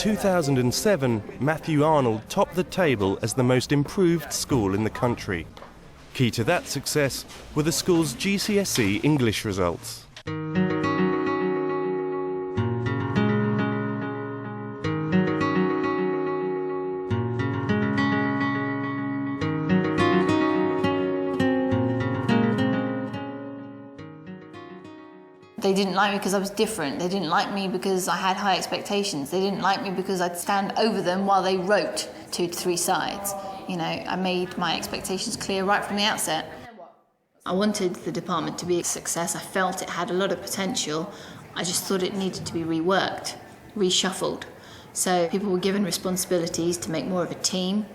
2007, Matthew Arnold topped the table as the most improved school in the country. Key to that success were the school's GCSE English results. They didn't like me because I was different. They didn't like me because I had high expectations. They didn't like me because I'd stand over them while they wrote 2 to 3 sides. You know, I made my expectations clear right from the outset. I wanted the department to be a success. I felt it had a lot of potential. I just thought it needed to be reworked, reshuffled. So people were given responsibilities to make more of a team.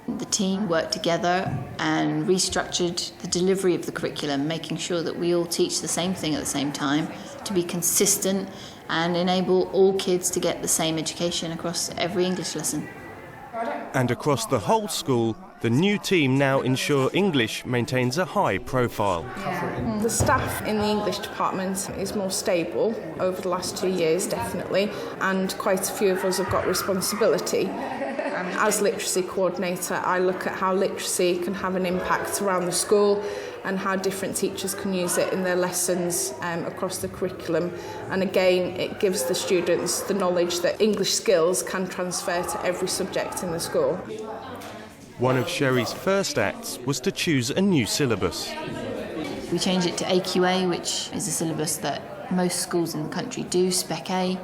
The team worked together and restructured the delivery of the curriculum, making sure that we all teach the same thing at the same time, to be consistent and enable all kids to get the same education across every English lesson. And across the whole school, the new team now ensure English maintains a high profile. The staff in the English department is more stable over the last 2 years, definitely, and quite a few of us have got responsibility. As literacy coordinator, I look at how literacy can have an impact around the school and how different teachers can use it in their lessons across the curriculum. And again, it gives the students the knowledge that English skills can transfer to every subject in the school. One of Sherry's first acts was to choose a new syllabus. We changed it to AQA, which is a syllabus that most schools in the country do, Spec A.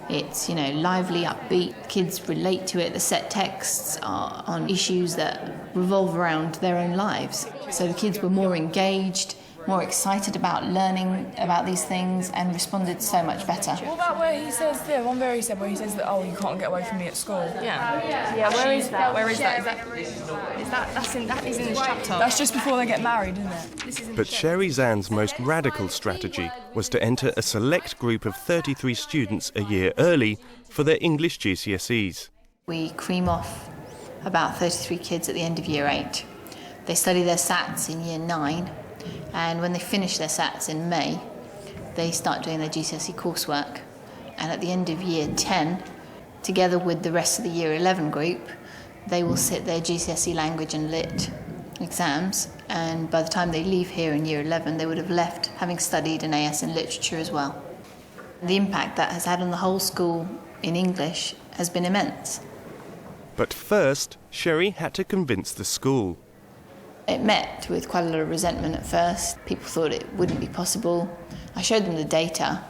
It's, you know, lively, upbeat, kids relate to it, the set texts are on issues that revolve around their own lives. So the kids were more engaged, more excited about learning about these things and responded so much better. What about where he says, one where he said that, oh, you can't get away from me at school? Yeah, where is that? Where is that? That is in this chapter. That's just before they get married, isn't it? But Sherry Zann's most radical strategy was to enter a select group of 33 students a year early for their English GCSEs. We cream off about 33 kids at the end of year 8. They study their SATs in year 9, and when they finish their SATs in May, they start doing their GCSE coursework. And at the end of year 10, together with the rest of the year 11 group, they will sit their GCSE language and lit exams, and by the time they leave here in year 11, they would have left having studied an AS in literature as well. The impact that has had on the whole school in English has been immense. But first, Sherry had to convince the school. It met with quite a lot of resentment at first. People thought it wouldn't be possible. I showed them the data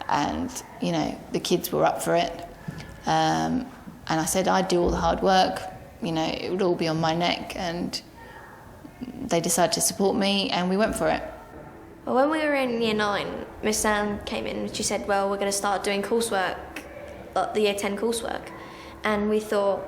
and, you know, the kids were up for it. And I said I'd do all the hard work, you know, it would all be on my neck, and they decided to support me and we went for it. Well, when we were in year 9, Miss Sam came in and she said, well, we're going to start doing coursework, like the year 10 coursework. And we thought,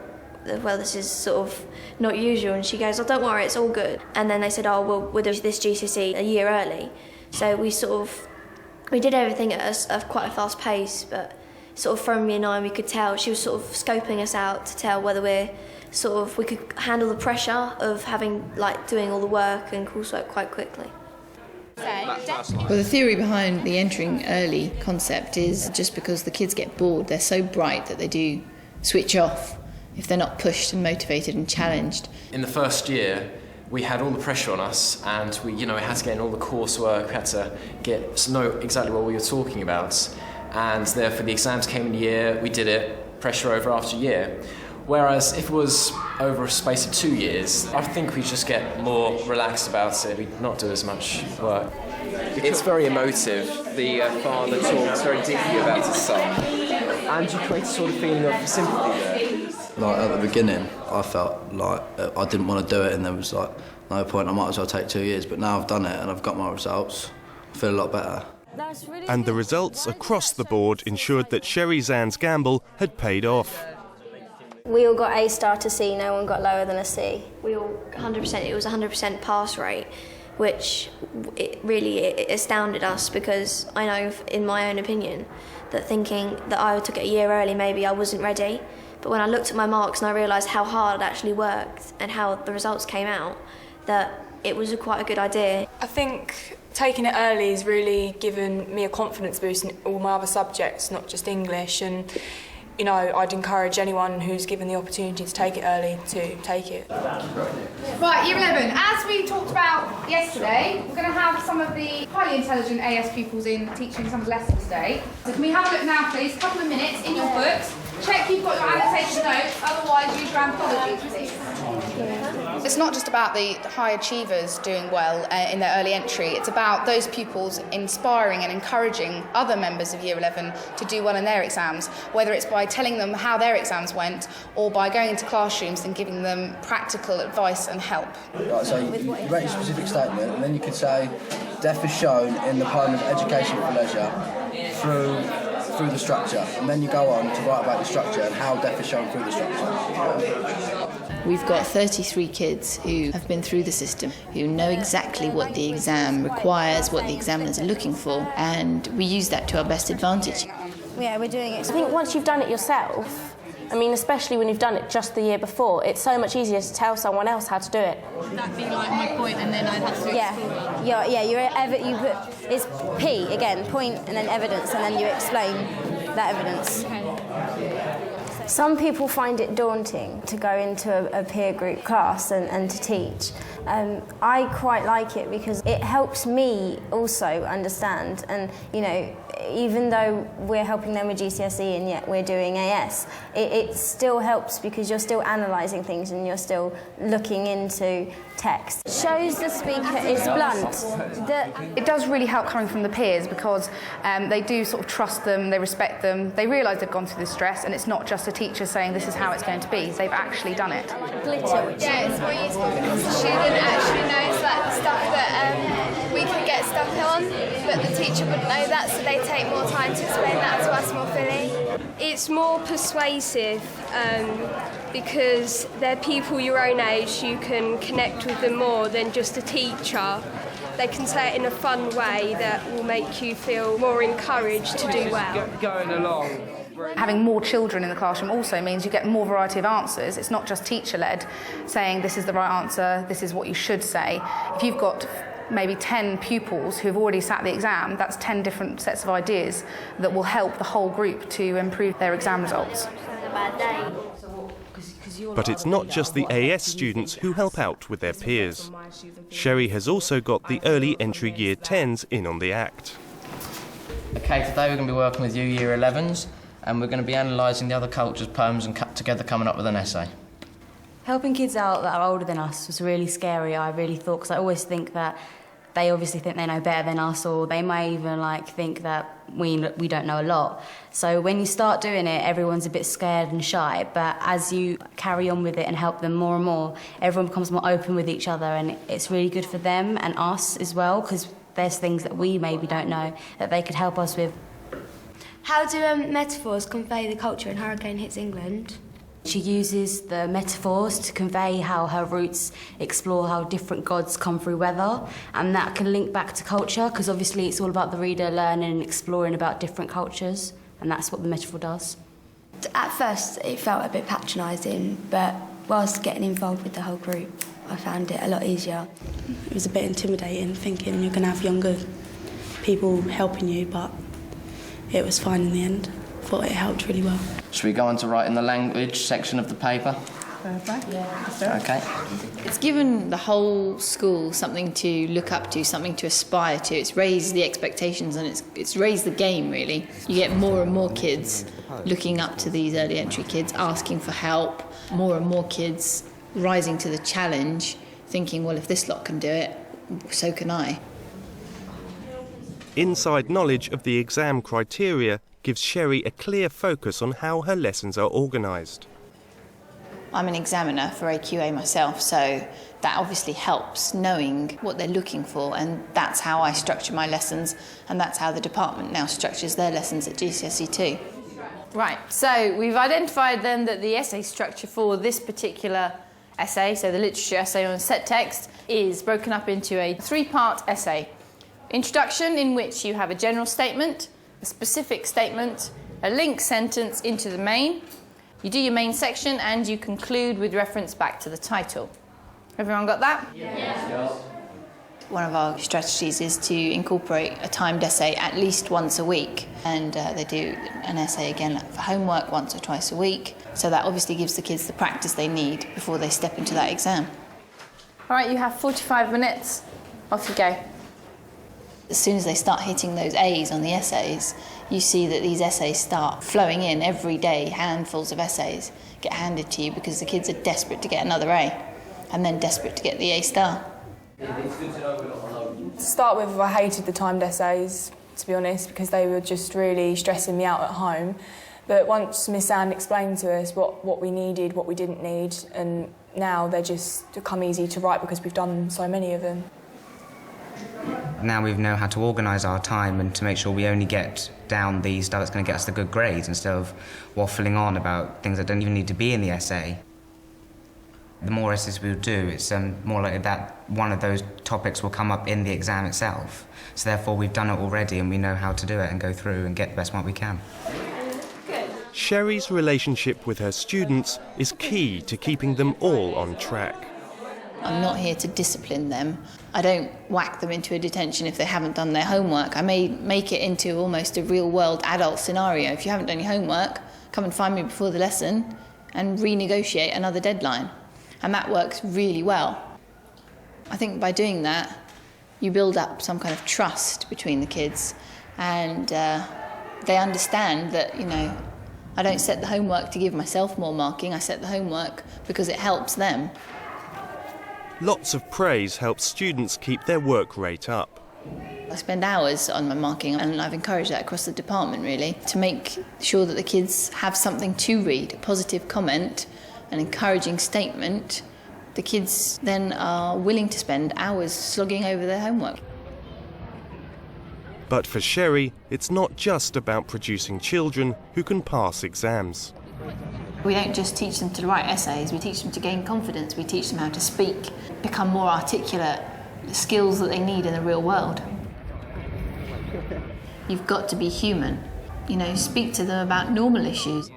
well, this is sort of not usual. And she goes, oh, don't worry, it's all good. And then they said, oh, well, we'll do this GCSE a year early. So we did everything at quite a fast pace, but sort of from year 9 we could tell she was sort of scoping us out to tell whether we could handle the pressure of having, like, doing all the work and coursework quite quickly. Well, the theory behind the entering early concept is just because the kids get bored, they're so bright that they do switch off if they're not pushed and motivated and challenged. In the first year, we had all the pressure on us, and we had to get in all the coursework, we had to know exactly what we were talking about, and therefore the exams came in a year, we did it, pressure over after a year. Whereas if it was over a space of 2 years, I think we just get more relaxed about it, we'd not do as much work. It's very emotive. The father talks very deeply about his son, and you create a sort of feeling of sympathy there. Like at the beginning, I felt like I didn't want to do it, and there was like no point. I might as well take 2 years. But now I've done it and I've got my results. I feel a lot better. And the results across the board ensured that Sherry Zann's gamble had paid off. We all got A* to C, no one got lower than a C. We all 100%, it was 100% pass rate, which it astounded us, because I know in my own opinion that thinking that I took it a year early, maybe I wasn't ready. But when I looked at my marks and I realised how hard I'd actually worked and how the results came out, that it was quite a good idea. I think taking it early has really given me a confidence boost in all my other subjects, not just English, and you know, I'd encourage anyone who's given the opportunity to take it early to take it. Right, Year 11. As we talked about yesterday, we're going to have some of the highly intelligent AS pupils in teaching some of the lessons today. So can we have a look now, please? A couple of minutes in your books. Check you've got your annotation notes, otherwise use your anthology, please. It's not just about the high achievers doing well in their early entry, it's about those pupils inspiring and encouraging other members of Year 11 to do well in their exams, whether it's by telling them how their exams went or by going into classrooms and giving them practical advice and help. Right, so you write a specific statement and then you could say, deaf is shown in the poem of Education for Leisure through the structure, and then you go on to write about the structure and how deaf is shown through the structure. We've got 33 kids who have been through the system, who know exactly what the exam requires, what the examiners are looking for, and we use that to our best advantage. Yeah, we're doing it. I think once you've done it yourself, I mean, especially when you've done it just the year before, it's so much easier to tell someone else how to do it. That'd be like my point, and then I'd have to explain. You put it's P again, point and then evidence, and then you explain that evidence. Some people find it daunting to go into a peer group class and to teach. I quite like it because it helps me also understand, and you know, even though we're helping them with GCSE and yet we're doing AS, it still helps because you're still analysing things and you're still looking into text. Shows the speaker is blunt. It does really help coming from the peers because they do sort of trust them, they respect them, they realise they've gone through this stress, and it's not just a teacher saying this is how it's going to be, they've actually done it. Glitter. Yeah, it's more useful because the student actually knows like stuff that we can get stuck on, but the teacher wouldn't know that, so they take more time to explain that to us more fully. It's more persuasive because they're people your own age, you can connect with them more than just a teacher. They can say it in a fun way that will make you feel more encouraged to do well. Going along. Having more children in the classroom also means you get more variety of answers. It's not just teacher-led, saying this is the right answer, this is what you should say. If you've got maybe 10 pupils who've already sat the exam, that's 10 different sets of ideas that will help the whole group to improve their exam results. But it's not just the AS students who help out with their peers. Sherry has also got the early entry Year 10s in on the act. Okay, today we're going to be working with you Year 11s, and we're going to be analysing the other cultures' poems and together coming up with an essay. Helping kids out that are older than us was really scary, I really thought, because I always think that they obviously think they know better than us, or they may even think that we don't know a lot. So when you start doing it, everyone's a bit scared and shy, but as you carry on with it and help them more and more, everyone becomes more open with each other, and it's really good for them and us as well, because there's things that we maybe don't know that they could help us with. How do metaphors convey the culture in Hurricane Hits England? She uses the metaphors to convey how her roots explore how different gods come through weather, and that can link back to culture, because obviously it's all about the reader learning and exploring about different cultures, and that's what the metaphor does. At first it felt a bit patronising, but whilst getting involved with the whole group, I found it a lot easier. It was a bit intimidating, thinking you're going to have younger people helping you, but it was fine in the end. I thought it helped really well. Should we go on to writing the language section of the paper? Yeah. Okay. It's given the whole school something to look up to, something to aspire to. It's raised the expectations and it's raised the game, really. You get more and more kids looking up to these early entry kids, asking for help, more and more kids rising to the challenge, thinking, well, if this lot can do it, so can I. Inside knowledge of the exam criteria gives Sherry a clear focus on how her lessons are organised. I'm an examiner for AQA myself, so that obviously helps knowing what they're looking for, and that's how I structure my lessons, and that's how the department now structures their lessons at GCSE too. Right, so we've identified then that the essay structure for this particular essay, so the literature essay on set text, is broken up into a 3-part essay. Introduction, in which you have a general statement, a specific statement, a link sentence into the main. You do your main section and you conclude with reference back to the title. Everyone got that? Yes. One of our strategies is to incorporate a timed essay at least once a week, and they do an essay again for homework once or twice a week, so that obviously gives the kids the practice they need before they step into that exam. All right, you have 45 minutes. Off you go. As soon as they start hitting those A's on the essays, you see that these essays start flowing in every day. Handfuls of essays get handed to you because the kids are desperate to get another A and then desperate to get the A star. To start with, I hated the timed essays, to be honest, because they were just really stressing me out at home. But once Miss Anne explained to us what we needed, what we didn't need, and now they just become easy to write because we've done so many of them. Now we know how to organise our time and to make sure we only get down the stuff that's going to get us the good grades instead of waffling on about things that don't even need to be in the essay. The more essays we do, it's more likely that one of those topics will come up in the exam itself. So therefore we've done it already and we know how to do it and go through and get the best mark we can. Sherry's relationship with her students is key to keeping them all on track. I'm not here to discipline them. I don't whack them into a detention if they haven't done their homework. I may make it into almost a real-world adult scenario. If you haven't done your homework, come and find me before the lesson and renegotiate another deadline. And that works really well. I think by doing that, you build up some kind of trust between the kids, and they understand that, you know, I don't set the homework to give myself more marking, I set the homework because it helps them. Lots of praise helps students keep their work rate up. I spend hours on my marking, and I've encouraged that across the department really, to make sure that the kids have something to read, a positive comment, an encouraging statement. The kids then are willing to spend hours slogging over their homework. But for Sherry, it's not just about producing children who can pass exams. We don't just teach them to write essays, we teach them to gain confidence, we teach them how to speak, become more articulate, the skills that they need in the real world. You've got to be human, you know, speak to them about normal issues.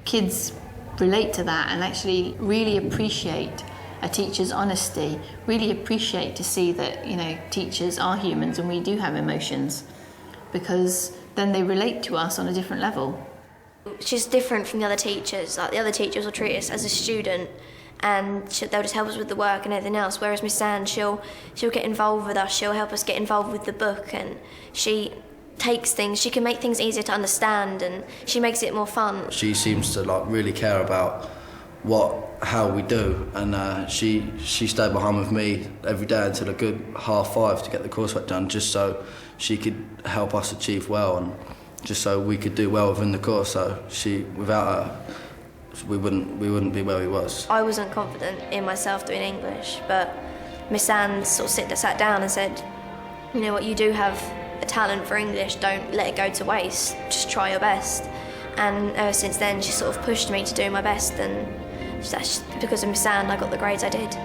Kids relate to that and actually really appreciate a teacher's honesty, really appreciate to see that, you know, teachers are humans and we do have emotions, because then they relate to us on a different level. She's different from the other teachers. Like, the other teachers will treat us as a student and they'll just help us with the work and everything else, whereas Miss Anne, she'll get involved with us, she'll help us get involved with the book, and she takes things, she can make things easier to understand and she makes it more fun. She seems to really care about how we do, and she stayed behind with me every day until a good 5:30 to get the coursework done, just so she could help us achieve well and just so we could do well within the course. So without her, we wouldn't be where we was. I wasn't confident in myself doing English, but Miss Anne sort of sat down and said, you know what, you do have a talent for English, don't let it go to waste, just try your best. And ever since then she sort of pushed me to do my best, and because of Miss Anne I got the grades I did.